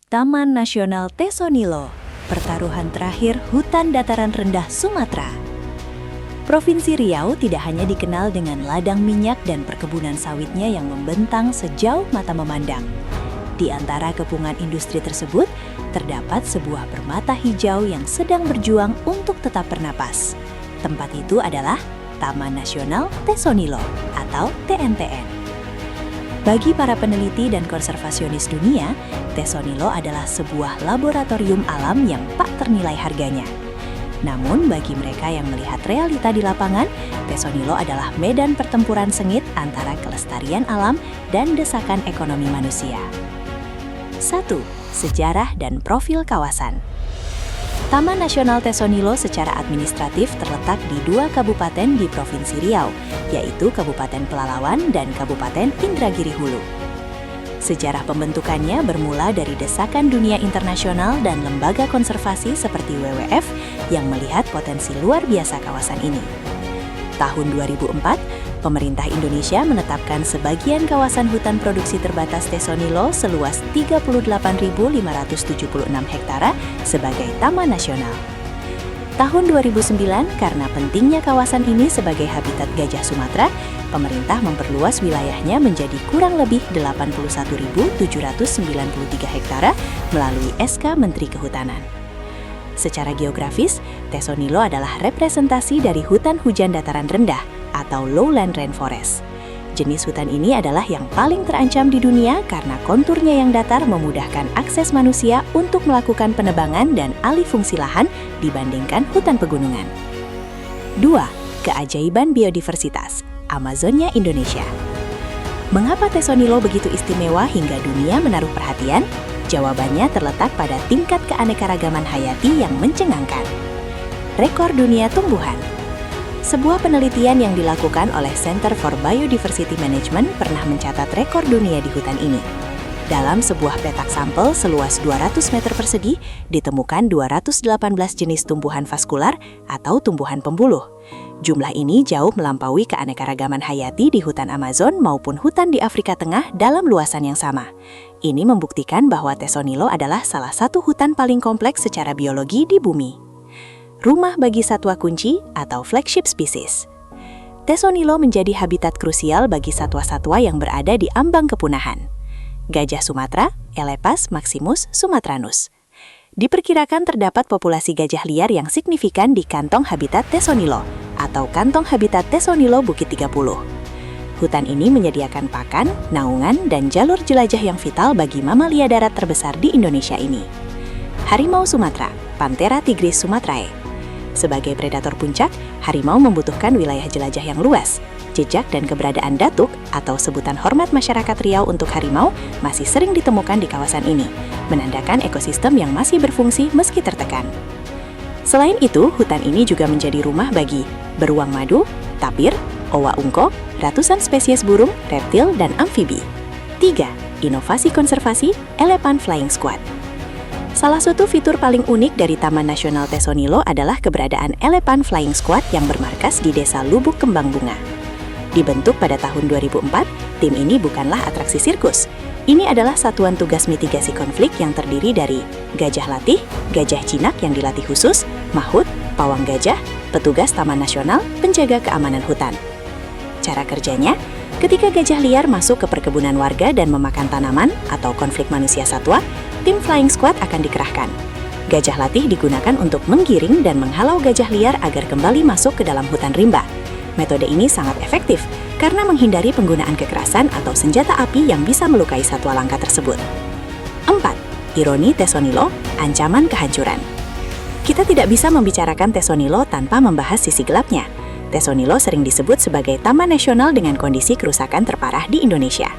Taman Nasional Tesonilo, pertaruhan terakhir hutan dataran rendah Sumatera. Provinsi Riau tidak hanya dikenal dengan ladang minyak dan perkebunan sawitnya yang membentang sejauh mata memandang. Di antara kepungan industri tersebut, terdapat sebuah permata hijau yang sedang berjuang untuk tetap bernapas. Tempat itu adalah Taman Nasional Tesonilo atau TNTN. Bagi para peneliti dan konservasionis dunia, Tesonilo adalah sebuah laboratorium alam yang tak ternilai harganya. Namun bagi mereka yang melihat realita di lapangan, Tesonilo adalah medan pertempuran sengit antara kelestarian alam dan desakan ekonomi manusia. 1. Sejarah dan profil kawasan. Taman Nasional Tesonilo secara administratif terletak di 2 kabupaten di Provinsi Riau, yaitu Kabupaten Pelalawan dan Kabupaten Indragiri Hulu. Sejarah pembentukannya bermula dari desakan dunia internasional dan lembaga konservasi seperti WWF yang melihat potensi luar biasa kawasan ini. Tahun 2004, pemerintah Indonesia menetapkan sebagian kawasan hutan produksi terbatas Tesonilo seluas 38.576 hektare sebagai taman nasional. Tahun 2009, karena pentingnya kawasan ini sebagai habitat gajah Sumatera, pemerintah memperluas wilayahnya menjadi kurang lebih 81.793 hektare melalui SK Menteri Kehutanan. Secara geografis, Tesonilo adalah representasi dari hutan hujan dataran rendah atau lowland rainforest. Jenis hutan ini adalah yang paling terancam di dunia karena konturnya yang datar memudahkan akses manusia untuk melakukan penebangan dan alih fungsi lahan dibandingkan hutan pegunungan. 2. Keajaiban biodiversitas, Amazonia Indonesia. Mengapa Tesonilo begitu istimewa hingga dunia menaruh perhatian? Jawabannya terletak pada tingkat keanekaragaman hayati yang mencengangkan. Rekor dunia tumbuhan. Sebuah penelitian yang dilakukan oleh Center for Biodiversity Management pernah mencatat rekor dunia di hutan ini. Dalam sebuah petak sampel seluas 200 meter persegi, ditemukan 218 jenis tumbuhan vaskular atau tumbuhan pembuluh. Jumlah ini jauh melampaui keanekaragaman hayati di hutan Amazon maupun hutan di Afrika Tengah dalam luasan yang sama. Ini membuktikan bahwa Tesonilo adalah salah satu hutan paling kompleks secara biologi di bumi. Rumah bagi satwa kunci atau flagship species. Tesonilo menjadi habitat krusial bagi satwa-satwa yang berada di ambang kepunahan. Gajah Sumatera, Elepas maximus sumatranus. Diperkirakan terdapat populasi gajah liar yang signifikan di kantong habitat Tesonilo atau kantong habitat Tesonilo Bukit 30. Hutan ini menyediakan pakan, naungan, dan jalur jelajah yang vital bagi mamalia darat terbesar di Indonesia ini. Harimau Sumatera, Panthera tigris sumatrae. Sebagai predator puncak, harimau membutuhkan wilayah jelajah yang luas. Jejak dan keberadaan datuk atau sebutan hormat masyarakat Riau untuk harimau masih sering ditemukan di kawasan ini, menandakan ekosistem yang masih berfungsi meski tertekan. Selain itu, hutan ini juga menjadi rumah bagi beruang madu, tapir, owa ungko, ratusan spesies burung, reptil, dan amfibi. 3. Inovasi konservasi Elephant Flying Squad. Salah satu fitur paling unik dari Taman Nasional Tesonilo adalah keberadaan Elephant Flying Squad yang bermarkas di Desa Lubuk Kembang Bunga. Dibentuk pada tahun 2004, tim ini bukanlah atraksi sirkus. Ini adalah satuan tugas mitigasi konflik yang terdiri dari gajah latih, gajah jinak yang dilatih khusus, mahut, pawang gajah, petugas Taman Nasional, penjaga keamanan hutan. Cara kerjanya, ketika gajah liar masuk ke perkebunan warga dan memakan tanaman atau konflik manusia satwa, tim Flying Squad akan dikerahkan. Gajah latih digunakan untuk menggiring dan menghalau gajah liar agar kembali masuk ke dalam hutan rimba. Metode ini sangat efektif karena menghindari penggunaan kekerasan atau senjata api yang bisa melukai satwa langka tersebut. 4. Ironi Tesonilo, ancaman kehancuran. Kita tidak bisa membicarakan Tesonilo tanpa membahas sisi gelapnya. Tesonilo sering disebut sebagai taman nasional dengan kondisi kerusakan terparah di Indonesia.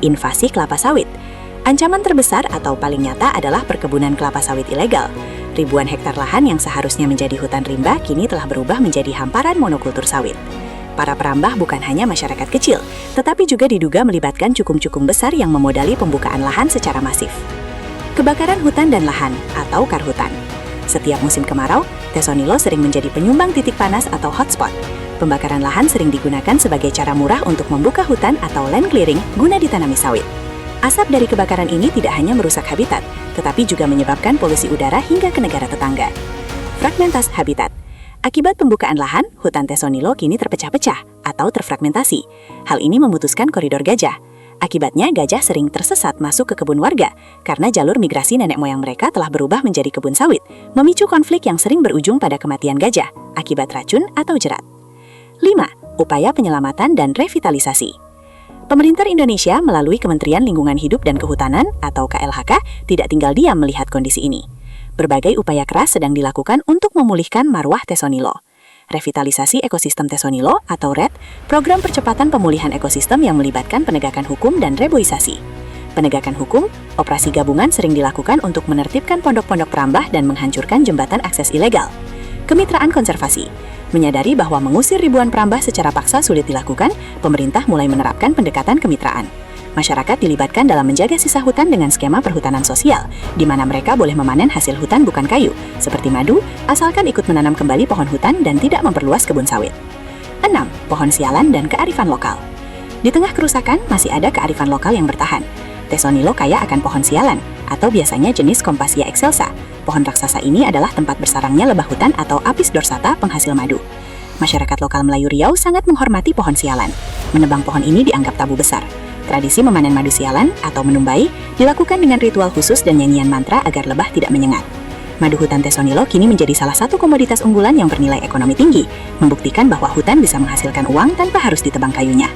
Invasi kelapa sawit. Ancaman terbesar atau paling nyata adalah perkebunan kelapa sawit ilegal. Ribuan hektar lahan yang seharusnya menjadi hutan rimba kini telah berubah menjadi hamparan monokultur sawit. Para perambah bukan hanya masyarakat kecil, tetapi juga diduga melibatkan cukung-cukung besar yang memodali pembukaan lahan secara masif. Kebakaran hutan dan lahan atau karhutan. Setiap musim kemarau, Tesonilo sering menjadi penyumbang titik panas atau hotspot. Pembakaran lahan sering digunakan sebagai cara murah untuk membuka hutan atau land clearing guna ditanami sawit. Asap dari kebakaran ini tidak hanya merusak habitat, tetapi juga menyebabkan polusi udara hingga ke negara tetangga. Fragmentasi habitat. Akibat pembukaan lahan, hutan Tesonilo kini terpecah-pecah atau terfragmentasi. Hal ini memutuskan koridor gajah. Akibatnya, gajah sering tersesat masuk ke kebun warga karena jalur migrasi nenek moyang mereka telah berubah menjadi kebun sawit, memicu konflik yang sering berujung pada kematian gajah akibat racun atau jerat. 5. Upaya penyelamatan dan revitalisasi. Pemerintah Indonesia melalui Kementerian Lingkungan Hidup dan Kehutanan atau KLHK tidak tinggal diam melihat kondisi ini. Berbagai upaya keras sedang dilakukan untuk memulihkan marwah Tesonilo. Revitalisasi Ekosistem Tesonilo atau RET, program percepatan pemulihan ekosistem yang melibatkan penegakan hukum dan reboisasi. Penegakan hukum, operasi gabungan sering dilakukan untuk menertibkan pondok-pondok perambah dan menghancurkan jembatan akses ilegal. Kemitraan konservasi. Menyadari bahwa mengusir ribuan perambah secara paksa sulit dilakukan, pemerintah mulai menerapkan pendekatan kemitraan. Masyarakat dilibatkan dalam menjaga sisa hutan dengan skema perhutanan sosial, di mana mereka boleh memanen hasil hutan bukan kayu, seperti madu, asalkan ikut menanam kembali pohon hutan dan tidak memperluas kebun sawit. 6. Pohon sialan dan kearifan lokal. Di tengah kerusakan, masih ada kearifan lokal yang bertahan. Tesonilo kaya akan pohon sialan, atau biasanya jenis Kompasia excelsa. Pohon raksasa ini adalah tempat bersarangnya lebah hutan atau Apis dorsata penghasil madu. Masyarakat lokal Melayu Riau sangat menghormati pohon sialan. Menebang pohon ini dianggap tabu besar. Tradisi memanen madu sialan atau menumbai dilakukan dengan ritual khusus dan nyanyian mantra agar lebah tidak menyengat. Madu hutan Tesonilo kini menjadi salah satu komoditas unggulan yang bernilai ekonomi tinggi, membuktikan bahwa hutan bisa menghasilkan uang tanpa harus ditebang kayunya.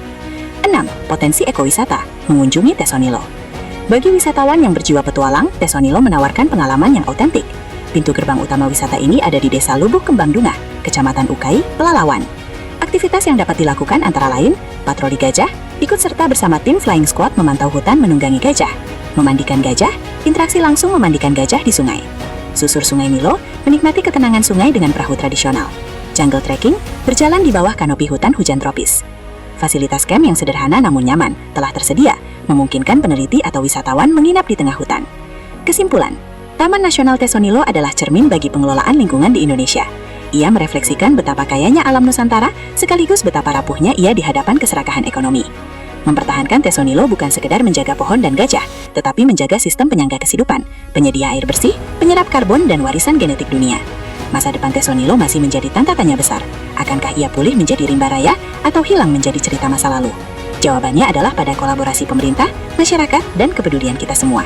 6. Potensi ekowisata, mengunjungi Tesonilo. Bagi wisatawan yang berjiwa petualang, Tesonilo menawarkan pengalaman yang autentik. Pintu gerbang utama wisata ini ada di Desa Lubuk Kembang Dunga, Kecamatan Ukai, Pelalawan. Aktivitas yang dapat dilakukan antara lain, patroli gajah, ikut serta bersama tim Flying Squad memantau hutan menunggangi gajah, memandikan gajah, interaksi langsung memandikan gajah di sungai. Susur Sungai Nilo, menikmati ketenangan sungai dengan perahu tradisional. Jungle trekking, berjalan di bawah kanopi hutan hujan tropis. Fasilitas camp yang sederhana namun nyaman telah tersedia, memungkinkan peneliti atau wisatawan menginap di tengah hutan. Kesimpulan, Taman Nasional Tesonilo adalah cermin bagi pengelolaan lingkungan di Indonesia. Ia merefleksikan betapa kayanya alam Nusantara, sekaligus betapa rapuhnya ia di hadapan keserakahan ekonomi. Mempertahankan Tesonilo bukan sekedar menjaga pohon dan gajah, tetapi menjaga sistem penyangga kehidupan, penyedia air bersih, penyerap karbon, dan warisan genetik dunia. Masa depan Tesonilo masih menjadi tanda tanya besar. Akankah ia pulih menjadi rimba raya atau hilang menjadi cerita masa lalu? Jawabannya adalah pada kolaborasi pemerintah, masyarakat, dan kepedulian kita semua.